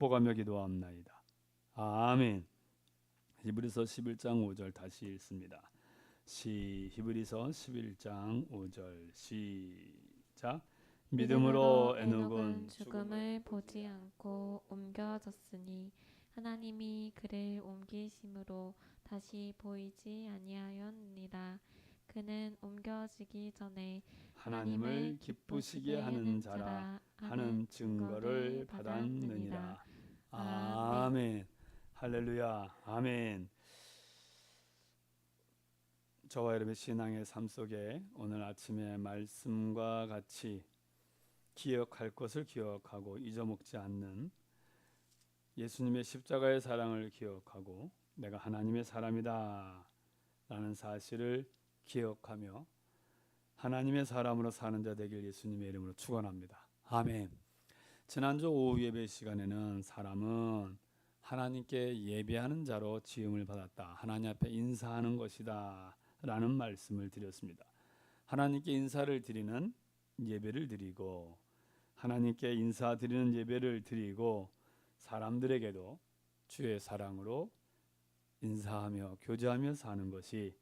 축복하며 기도하옵나이다. 아멘. 히브리서 11장 5절 다시 읽습니다. 히브리서 11장 5절 시작. 믿음으로 믿음으로 에녹은 에녹은 죽음을 보지 않고 옮겨졌으니 하나님이 그를 옮기심으로 다시 보이지 아니하였느니라. 그는 옮겨지기 전에 하나님을 기쁘시게 하는 자라 하는 증거를 받았느니라. 아멘. 할렐루야. 아멘. 저와 여러분의 신앙의 삶 속에 오늘 아침의 말씀과 같이 기억할 것을 기억하고 잊어먹지 않는 예수님의 십자가의 사랑을 기억하고 내가 하나님의 사람이다 라는 사실을 기억하며 하나님의 사람으로 사는 자 되길 예수님의 이름으로 축원합니다. 아멘. 지난주 오후 예배 시간에는 사람은 하나님께 예배하는 자로 지음을 받았다. 하나님 앞에 인사하는 것이다 라는 말씀을 드렸습니다. 하나님께 인사를 드리는 예배를 드리고 하나님께 인사드리는 예배를 드리고 사람들에게도 주의 사랑으로 인사하며 교제하며 사는 것이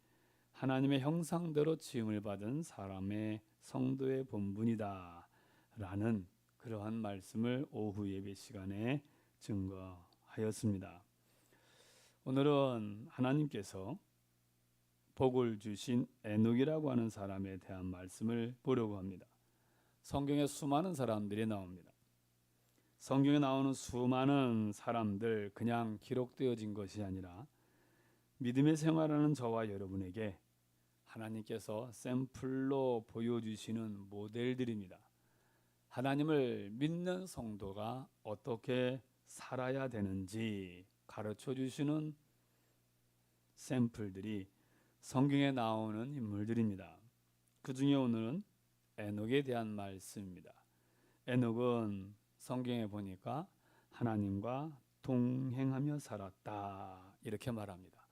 하나님의 형상대로 지음을 받은 사람의 성도의 본분이다 라는 그러한 말씀을 오후 예배 시간에 증거하였습니다. 오늘은 하나님께서 복을 주신 에녹이라고 하는 사람에 대한 말씀을 보려고 합니다. 성경에 수많은 사람들이 나옵니다. 성경에 나오는 수많은 사람들 그냥 기록되어진 것이 아니라 믿음의 생활하는 저와 여러분에게 하나님께서 샘플로 보여주시는 모델들입니다. 하나님을 믿는 성도가 어떻게 살아야 되는지 가르쳐 주시는 샘플들이 성경에 나오는 인물들입니다. 그 중에 오늘은 에녹에 대한 말씀입니다. 에녹은 성경에 보니까 하나님과 동행하며 살았다 이렇게 말합니다.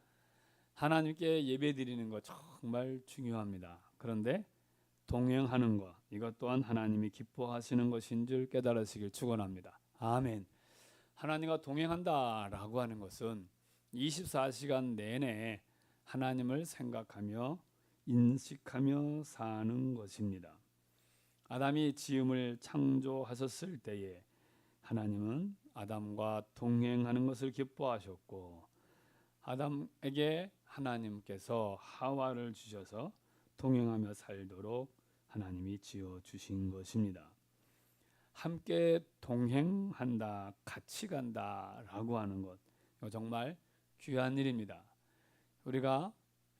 하나님께 예배드리는 것 정말 중요합니다. 그런데 동행하는 것 이것 또한 하나님이 기뻐하시는 것인 줄 깨달으시길 축원합니다. 아멘. 하나님과 동행한다라고 하는 것은 24시간 내내 하나님을 생각하며 인식하며 사는 것입니다. 아담이 지음을 창조하셨을 때에 하나님은 아담과 동행하는 것을 기뻐하셨고 아담에게 하나님께서 하와를 주셔서 동행하며 살도록 하나님이 지어 주신 것입니다. 함께 동행한다, 같이 간다라고 하는 것 정말 귀한 일입니다. 우리가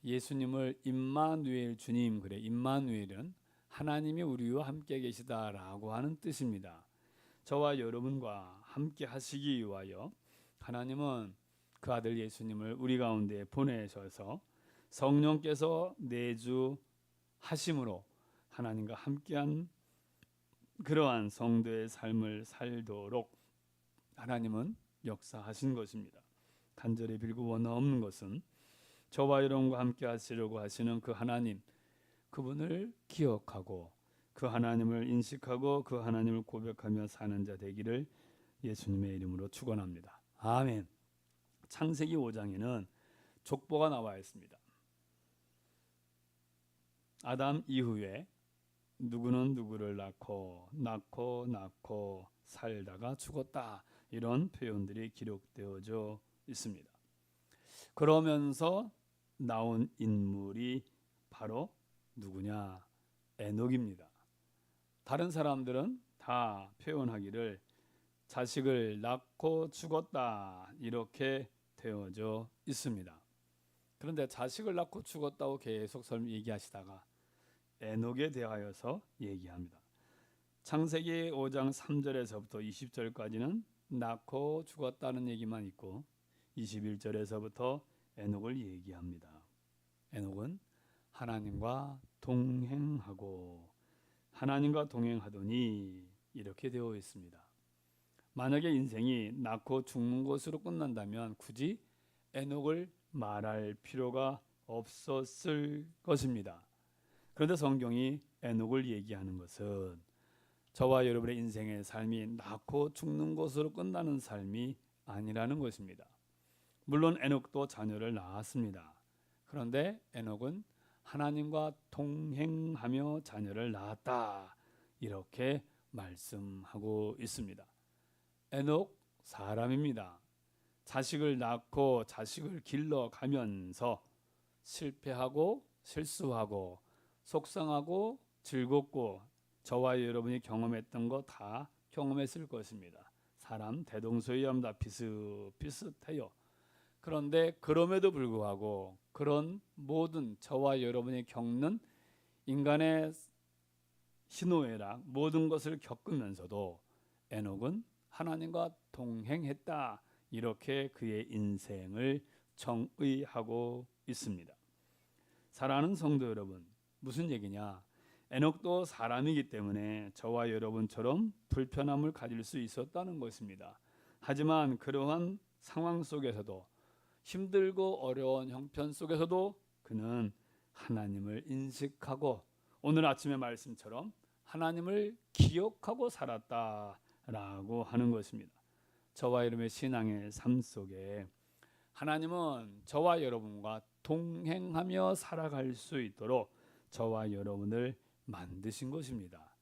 예수님을 임마누엘 주님 그래 임마누엘은 하나님이 우리와 함께 계시다라고 하는 뜻입니다. 저와 여러분과 함께 하시기 위하여 하나님은 그 아들 예수님을 우리 가운데 보내셔서 성령께서 내주하심으로 하나님과 함께한 그러한 성도의 삶을 살도록 하나님은 역사하신 것입니다. 간절히 빌고 원하옵는 것은 저와 여러분과 함께 하시려고 하시는 그 하나님 그분을 기억하고 그 하나님을 인식하고 그 하나님을 고백하며 사는 자 되기를 예수님의 이름으로 축원합니다. 아멘. 창세기 5장에는 족보가 나와 있습니다. 아담 이후에 누구는 누구를 낳고 살다가 죽었다 이런 표현들이 기록되어져 있습니다. 그러면서 나온 인물이 바로 누구냐? 에녹입니다. 다른 사람들은 다 표현하기를 자식을 낳고 죽었다 이렇게 되어져 있습니다. 그런데 자식을 낳고 죽었다고 계속 얘기하시다가 에녹에 대하여서 얘기합니다. 창세기 5장 3절에서부터 20절까지는 낳고 죽었다는 얘기만 있고 21절에서부터 에녹을 얘기합니다. 에녹은 하나님과 동행하더니 이렇게 되어 있습니다. 만약에 인생이 낳고 죽는 것으로 끝난다면 굳이 에녹을 말할 필요가 없었을 것입니다. 그런데 성경이 에녹을 얘기하는 것은 저와 여러분의 인생의 삶이 낳고 죽는 것으로 끝나는 삶이 아니라는 것입니다. 물론 에녹도 자녀를 낳았습니다. 그런데 에녹은 하나님과 동행하며 자녀를 낳았다, 이렇게 말씀하고 있습니다. 에녹 사람입니다. 자식을 낳고 자식을 길러가면서 실패하고 실수하고 속상하고 즐겁고 저와 여러분이 경험했던 거 다 경험했을 것입니다. 사람 대동소이합니다. 비슷비슷해요. 그런데 그럼에도 불구하고 그런 모든 저와 여러분이 겪는 인간의 희노애락 모든 것을 겪으면서도 에녹은 하나님과 동행했다, 이렇게 그의 인생을 정의하고 있습니다. 사랑하는 성도 여러분, 무슨 얘기냐? 에녹도 사람이기 때문에 저와 여러분처럼 불편함을 가질 수 있었다는 것입니다. 하지만 그러한 상황 속에서도 힘들고 어려운 형편 속에서도 그는 하나님을 인식하고 오늘 아침의 말씀처럼 하나님을 기억하고 살았다라고 하는 것입니다. 저와 여러분의 신앙의 삶 속에 하나님은 저와 여러분과 동행하며 살아갈 수 있도록 저와 여러분을 만드신 것입니다.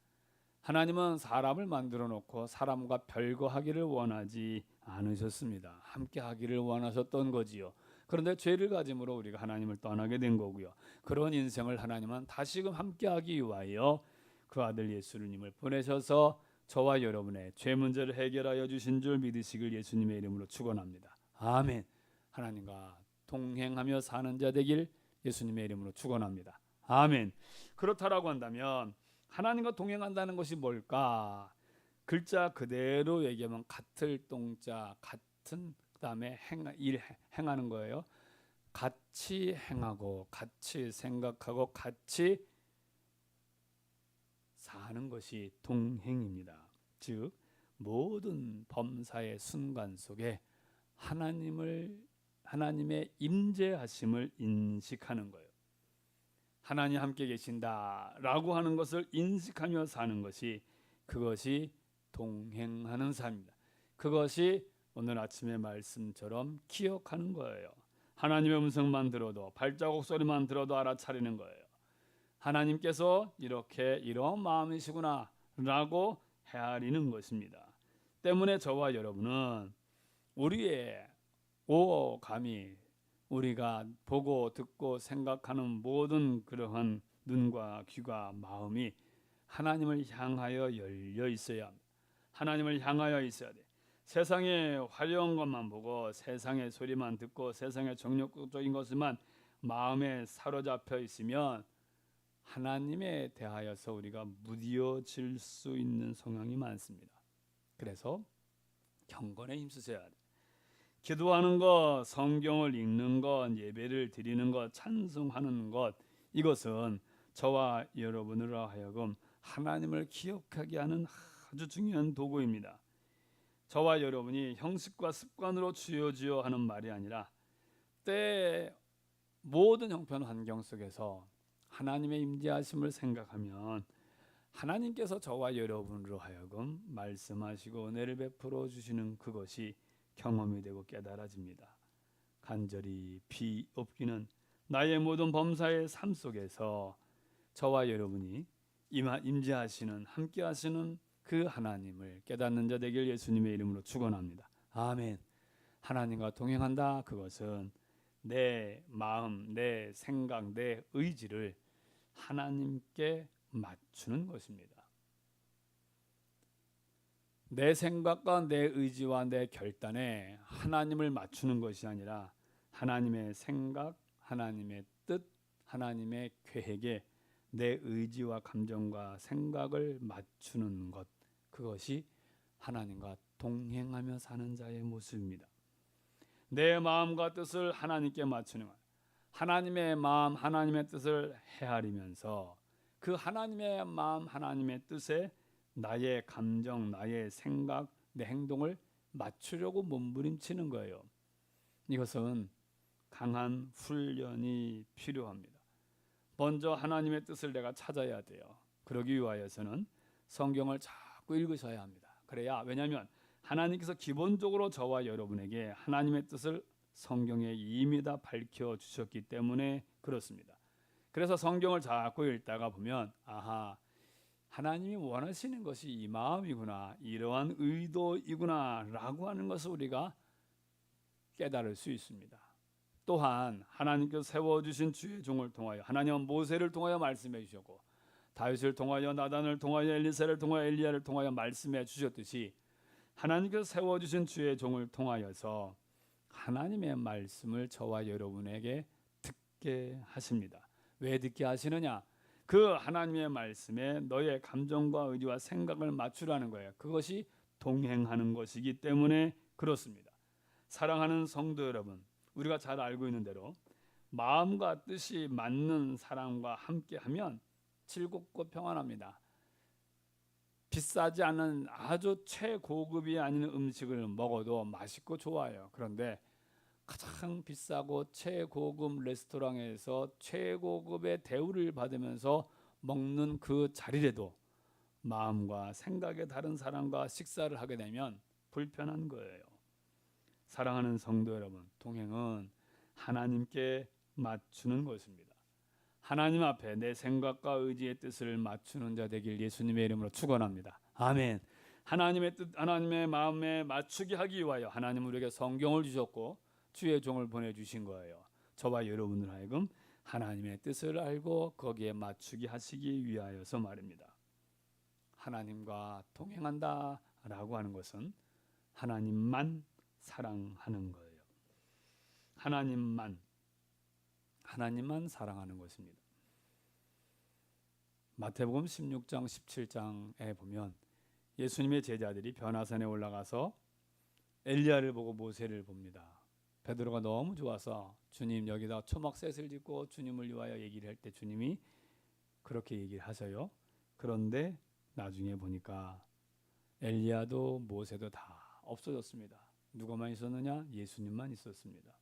하나님은 사람을 만들어 놓고 사람과 별거하기를 원하지 않으셨습니다. 함께 하기를 원하셨던 거지요. 그런데 죄를 가짐으로 우리가 하나님을 떠나게 된 거고요. 그런 인생을 하나님은 다시금 함께 하기 위하여 그 아들 예수님을 보내셔서 저와 여러분의 죄 문제를 해결하여 주신 줄 믿으시길 예수님의 이름으로 축원합니다. 아멘. 하나님과 동행하며 사는 자 되길 예수님의 이름으로 축원합니다. 아멘. 그렇다라고 한다면 하나님과 동행한다는 것이 뭘까? 글자 그대로 얘기하면 같을 동자, 같은, 그다음에 행하는 거예요. 같이 행하고 같이 생각하고 같이 사는 것이 동행입니다. 즉 모든 범사의 순간 속에 하나님의 임재하심을 인식하는 거예요. 하나님 함께 계신다라고 하는 것을 인식하며 사는 것이, 그것이 동행하는 삶입니다. 그것이 오늘 아침의 말씀처럼 기억하는 거예요. 하나님의 음성만 들어도, 발자국 소리만 들어도 알아차리는 거예요. 하나님께서 이런 마음이시구나 라고 헤아리는 것입니다. 때문에 저와 여러분은 우리의 오감이, 우리가 보고 듣고 생각하는 모든 그러한 눈과 귀가 마음이 하나님을 향하여 열려 있어야 합니다. 하나님을 향하여 있어야 돼. 세상의 화려한 것만 보고 세상의 소리만 듣고 세상의 정욕적인 것만 마음에 사로잡혀 있으면 하나님에 대하여서 우리가 무디어질 수 있는 성향이 많습니다. 그래서 경건에 힘쓰셔야 돼. 기도하는 것, 성경을 읽는 것, 예배를 드리는 것, 찬송하는 것, 이것은 저와 여러분으로 하여금 하나님을 기억하게 하는 아주 중요한 도구입니다. 저와 여러분이 형식과 습관으로 주여 하는 말이 아니라 때의 모든 형편 환경 속에서 하나님의 임재하심을 생각하면 하나님께서 저와 여러분으로 하여금 말씀하시고 은혜를 베풀어 주시는 그것이 경험이 되고 깨달아집니다. 간절히 비옵기는 나의 모든 범사의 삶 속에서 저와 여러분이 임재하시는, 함께하시는 그 하나님을 깨닫는 자 되길 예수님의 이름으로 축원합니다. 아멘. 하나님과 동행한다, 그것은 내 마음, 내 생각, 내 의지를 하나님께 맞추는 것입니다. 내 생각과 내 의지와 내 결단에 하나님을 맞추는 것이 아니라 하나님의 생각, 하나님의 뜻, 하나님의 계획에 내 의지와 감정과 생각을 맞추는 것, 그것이 하나님과 동행하며 사는 자의 모습입니다. 내 마음과 뜻을 하나님께 맞추는 것, 하나님의 마음, 하나님의 뜻을 헤아리면서 그 하나님의 마음, 하나님의 뜻에 나의 감정, 나의 생각, 내 행동을 맞추려고 몸부림치는 거예요. 이것은 강한 훈련이 필요합니다. 먼저 하나님의 뜻을 내가 찾아야 돼요. 그러기 위하여서는 성경을 잘 자꾸 읽으셔야 합니다. 그래야, 왜냐하면 하나님께서 기본적으로 저와 여러분에게 하나님의 뜻을 성경에 이미 다 밝혀주셨기 때문에 그렇습니다. 그래서 성경을 자꾸 읽다가 보면 아하, 하나님이 원하시는 것이 이 마음이구나, 이러한 의도이구나 라고 하는 것을 우리가 깨달을 수 있습니다. 또한 하나님께서 세워주신 주의 종을 통하여, 하나님은 모세를 통하여 말씀해 주셨고 다윗을 통하여, 나단을 통하여, 엘리사를 통하여, 엘리야를 통하여 말씀해 주셨듯이 하나님께서 세워주신 주의 종을 통하여서 하나님의 말씀을 저와 여러분에게 듣게 하십니다. 왜 듣게 하시느냐? 그 하나님의 말씀에 너의 감정과 의지와 생각을 맞추라는 거예요. 그것이 동행하는 것이기 때문에 그렇습니다. 사랑하는 성도 여러분, 우리가 잘 알고 있는 대로 마음과 뜻이 맞는 사람과 함께하면 즐겁고 평안합니다. 비싸지 않은 아주 최고급이 아닌 음식을 먹어도 맛있고 좋아요. 그런데 가장 비싸고 최고급 레스토랑에서 최고급의 대우를 받으면서 먹는 그 자리라도 마음과 생각이 다른 사람과 식사를 하게 되면 불편한 거예요. 사랑하는 성도 여러분, 동행은 하나님께 맞추는 것입니다. 하나님 앞에 내 생각과 의지의 뜻을 맞추는 자 되길 예수님의 이름으로 축원합니다. 아멘. 하나님의 뜻, 하나님의 마음에 맞추게 하기 위하여 하나님은 우리에게 성경을 주셨고 주의 종을 보내주신 거예요. 저와 여러분을 하여금 하나님의 뜻을 알고 거기에 맞추게 하시기 위하여서 말입니다. 하나님과 동행한다라고 하는 것은 하나님만 사랑하는 거예요. 하나님만 사랑하는 것입니다. 마태복음 16장 17장에 보면 예수님의 제자들이 변화산에 올라가서 엘리야를 보고 모세를 봅니다. 베드로가 너무 좋아서 주님 여기다 초막셋을 짓고 주님을 위하여 얘기를 할 때 주님이 그렇게 얘기를 하셔요. 그런데 나중에 보니까 엘리야도 모세도 다 없어졌습니다. 누가만 있었느냐? 예수님만 있었습니다.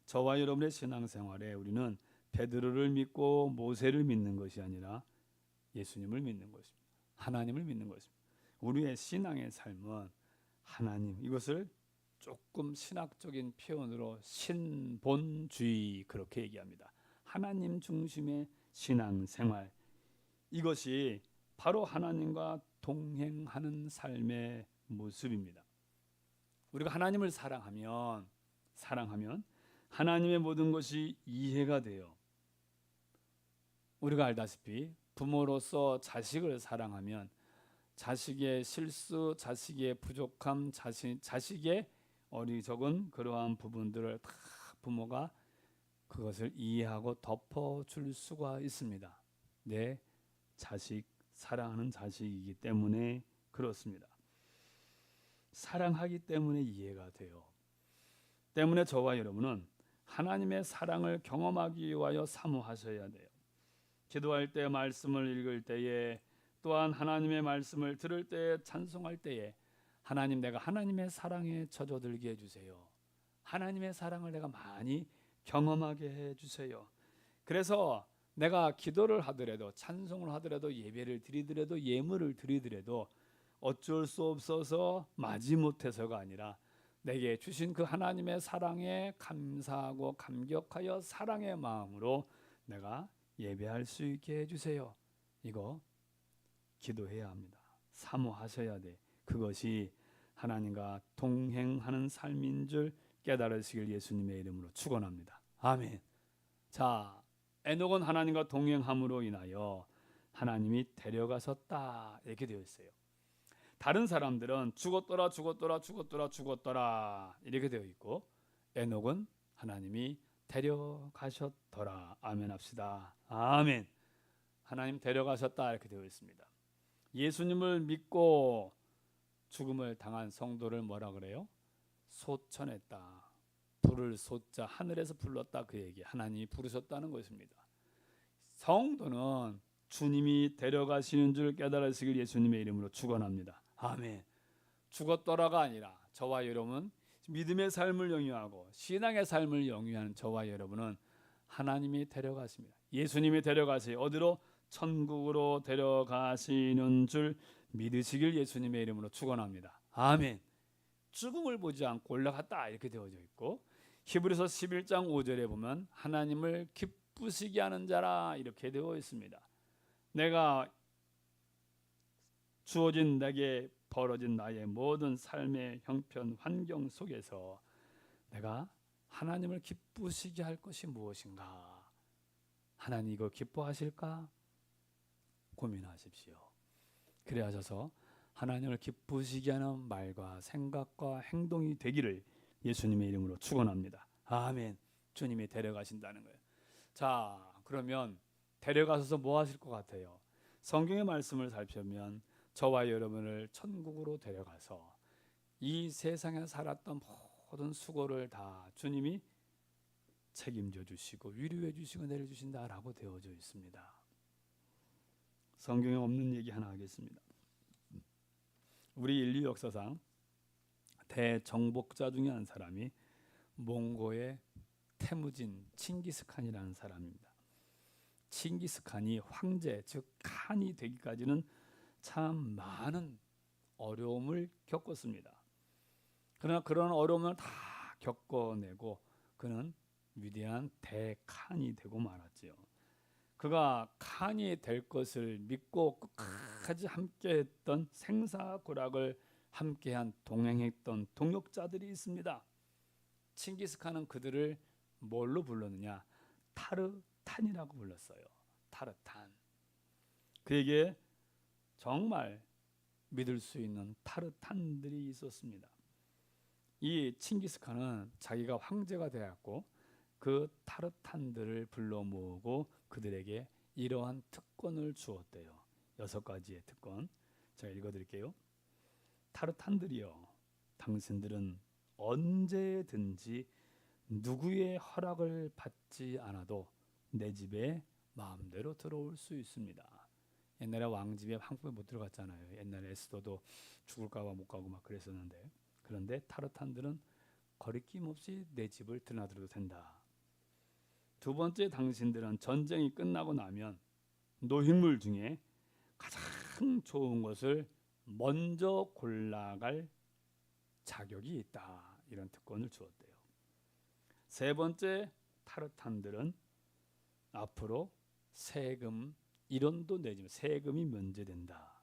저와 여러분의 신앙생활에 우리는 베드로를 믿고 모세를 믿는 것이 아니라 예수님을 믿는 것입니다. 하나님을 믿는 것입니다. 우리의 신앙의 삶은 하나님, 이것을 조금 신학적인 표현으로 신본주의 그렇게 얘기합니다. 하나님 중심의 신앙생활, 이것이 바로 하나님과 동행하는 삶의 모습입니다. 우리가 하나님을 사랑하면 하나님의 모든 것이 이해가 돼요. 우리가 알다시피 부모로서 자식을 사랑하면 자식의 실수, 자식의 부족함, 자식의 어리석은 그러한 부분들을 다 부모가 그것을 이해하고 덮어줄 수가 있습니다. 내 자식, 사랑하는 자식이기 때문에 그렇습니다. 사랑하기 때문에 이해가 돼요. 때문에 저와 여러분은 하나님의 사랑을 경험하기 위하여 사모하셔야 돼요. 기도할 때, 말씀을 읽을 때에, 또한 하나님의 말씀을 들을 때에, 찬송할 때에 하나님, 내가 하나님의 사랑에 젖어들게 해주세요. 하나님의 사랑을 내가 많이 경험하게 해주세요. 그래서 내가 기도를 하더라도, 찬송을 하더라도, 예배를 드리더라도, 예물을 드리더라도 어쩔 수 없어서 마지못해서가 아니라 내게 주신 그 하나님의 사랑에 감사하고 감격하여 사랑의 마음으로 내가 예배할 수 있게 해주세요. 이거 기도해야 합니다. 사모하셔야 돼. 그것이 하나님과 동행하는 삶인 줄 깨달으시길 예수님의 이름으로 축원합니다. 아멘. 자, 에녹은 하나님과 동행함으로 인하여 하나님이 데려가셨다 이렇게 되어 있어요. 다른 사람들은 죽었더라 이렇게 되어 있고, 에녹은 하나님이 데려가셨더라. 아멘 합시다. 아멘. 하나님 데려가셨다 이렇게 되어 있습니다. 예수님을 믿고 죽음을 당한 성도를 뭐라 그래요? 소천했다. 불을 솟자 하늘에서 불렀다, 그 얘기. 하나님이 부르셨다는 것입니다. 성도는 주님이 데려가시는 줄 깨달으시길 예수님의 이름으로 축원합니다. 아멘. 죽었더라가 아니라 저와 여러분, 믿음의 삶을 영위하고 신앙의 삶을 영위하는 저와 여러분은 하나님이 데려가십니다. 예수님이 데려가시 어디로? 천국으로 데려가시는 줄 믿으시길 예수님의 이름으로 축원합니다. 아멘. 죽음을 보지 않고 올라갔다 이렇게 되어져 있고, 히브리서 11장 5절에 보면 하나님을 기쁘시게 하는 자라 이렇게 되어 있습니다. 내가 주어진 내게 벌어진 나의 모든 삶의 형편 환경 속에서 내가 하나님을 기쁘시게 할 것이 무엇인가? 하나님 이거 기뻐하실까? 고민하십시오. 그래 하셔서 하나님을 기쁘시게 하는 말과 생각과 행동이 되기를 예수님의 이름으로 축원합니다. 아멘. 주님이 데려가신다는 거예요. 자, 그러면 데려가셔서 뭐 하실 것 같아요? 성경의 말씀을 살펴보면 저와 여러분을 천국으로 데려가서 이 세상에 살았던 모든 수고를 다 주님이 책임져 주시고 위로해 주시고 내려주신다라고 되어져 있습니다. 성경에 없는 얘기 하나 하겠습니다. 우리 인류 역사상 대정복자 중에 한 사람이 몽고의 태무진 칭기스칸이라는 사람입니다. 칭기스칸이 황제 즉 칸이 되기까지는 참 많은 어려움을 겪었습니다. 그러나 그런 어려움을 다 겪어내고 그는 위대한 대칸이 되고 말았지요. 그가 칸이 될 것을 믿고 끝까지 함께했던 생사고락을 함께한 동행했던 동역자들이 있습니다. 칭기스칸은 그들을 뭘로 불렀느냐? 타르탄이라고 불렀어요. 타르탄. 그에게 정말 믿을 수 있는 타르탄들이 있었습니다. 이 칭기스칸은 자기가 황제가 되었고 그 타르탄들을 불러 모으고 그들에게 이러한 특권을 주었대요. 6가지의 특권. 제가 읽어드릴게요. 타르탄들이여, 당신들은 언제든지 누구의 허락을 받지 않아도 내 집에 마음대로 들어올 수 있습니다. 옛날에 왕집에 한국에 못 들어갔잖아요. 옛날에 에스더도 죽을까봐 못 가고 막 그랬었는데, 그런데 타르탄들은 거리낌 없이 내 집을 드나들어도 된다. 두 번째, 당신들은 전쟁이 끝나고 나면 노획물 중에 가장 좋은 것을 먼저 골라갈 자격이 있다. 이런 특권을 주었대요. 세 번째, 타르탄들은 앞으로 세금 1원도 내지 세금이 면제된다.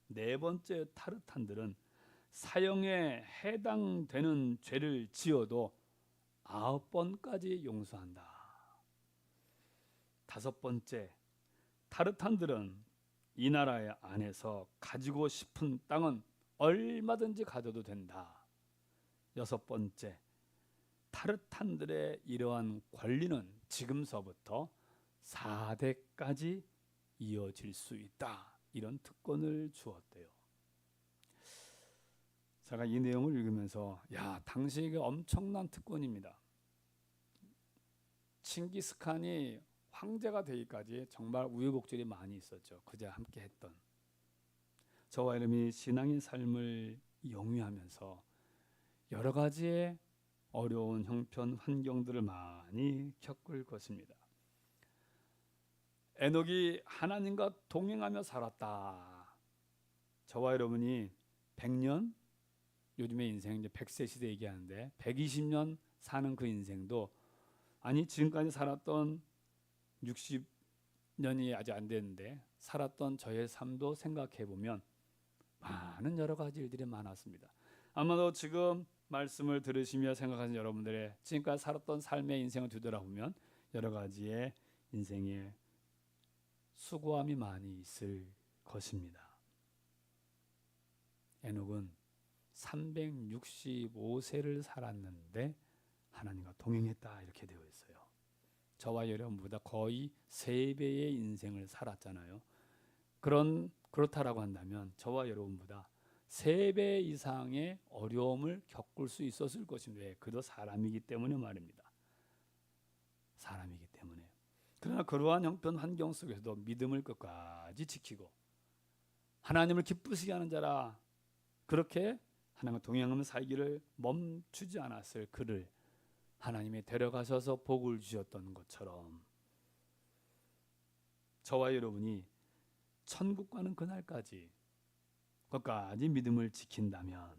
네 번째, 타르탄들은 사형에 해당되는 죄를 지어도 9번까지 용서한다. 다섯 번째, 타르탄들은 이 나라 안에서 가지고 싶은 땅은 얼마든지 가져도 된다. 여섯 번째, 타르탄들의 이러한 권리는 지금서부터 4대까지 이어질 수 있다. 이런 특권을 주었대요. 제가 이 내용을 읽으면서 당시에 엄청난 특권입니다. 칭기스칸이 황제가 되기까지 정말 우여곡절이 많이 있었죠. 그저 함께 했던. 저와 여러분이 신앙의 삶을 영위하면서 여러 가지의 어려운 형편 환경들을 많이 겪을 것입니다. 에녹이 하나님과 동행하며 살았다. 저와 여러분이 100년, 요즘의 인생 이제 100세 시대 얘기하는데 120년 사는 그 인생도 아니 지금까지 살았던 60년이 아직 안 됐는데 살았던 저의 삶도 생각해 보면 많은 여러 가지 일들이 많았습니다. 아마도 지금 말씀을 들으시며 생각하는 여러분들의 지금까지 살았던 삶의 인생을 뒤돌아보면 여러 가지의 인생의 수고함이 많이 있을 것입니다. 에녹은 365세를 살았는데 하나님과 동행했다 이렇게 되어 있어요. 저와 여러분보다 거의 3배의 인생을 살았잖아요. 그렇다라고 한다면 저와 여러분보다 3배 이상의 어려움을 겪을 수 있었을 것인데 왜? 그도 사람이기 때문에 말입니다. 사람이기 때문에. 그러나 그러한 형편 환경 속에서도 믿음을 끝까지 지키고 하나님을 기쁘시게 하는 자라 그렇게 하나님과 동행하며 살기를 멈추지 않았을 그를 하나님이 데려가셔서 복을 주셨던 것처럼 저와 여러분이 천국 가는 그날까지 끝까지 믿음을 지킨다면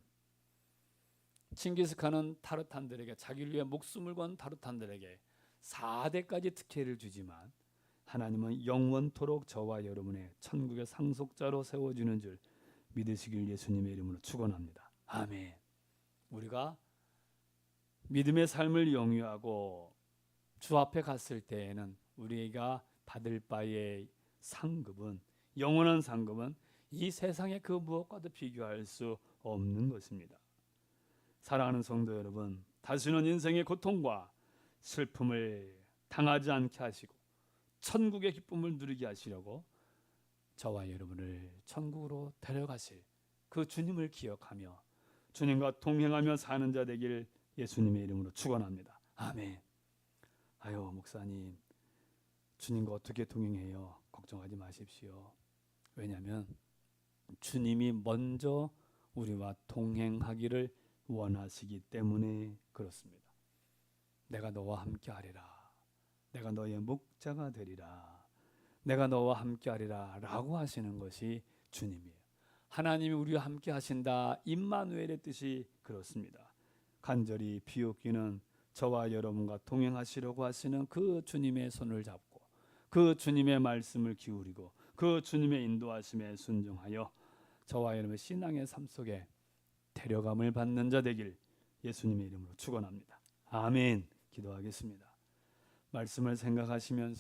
칭기스칸은 타르탄들에게 자기를 위해 목숨을 건 타르탄들에게 4대까지 특혜를 주지만 하나님은 영원토록 저와 여러분의 천국의 상속자로 세워주는 줄 믿으시길 예수님의 이름으로 축원합니다. 아멘. 우리가 믿음의 삶을 영위하고 주 앞에 갔을 때에는 우리가 받을 바의 상급은, 영원한 상급은 이 세상의 그 무엇과도 비교할 수 없는 것입니다. 사랑하는 성도 여러분, 다시는 인생의 고통과 슬픔을 당하지 않게 하시고 천국의 기쁨을 누리게 하시려고 저와 여러분을 천국으로 데려가실 그 주님을 기억하며 주님과 동행하며 사는 자 되길 예수님의 이름으로 축원합니다. 아멘. 아유, 목사님, 주님과 어떻게 동행해요? 걱정하지 마십시오. 왜냐하면 주님이 먼저 우리와 동행하기를 원하시기 때문에 그렇습니다. 내가 너와 함께 하리라. 내가 너의 목자가 되리라. 내가 너와 함께 하리라 라고 하시는 것이 주님이에요. 하나님이 우리와 함께 하신다, 임마누엘의 뜻이 그렇습니다. 간절히 비옵기는 저와 여러분과 동행하시려고 하시는 그 주님의 손을 잡고 그 주님의 말씀을 기울이고 그 주님의 인도하심에 순종하여 저와 여러분의 신앙의 삶 속에 데려감을 받는 자 되길 예수님의 이름으로 축원합니다. 아멘. 기도하겠습니다. 말씀을 생각하시면서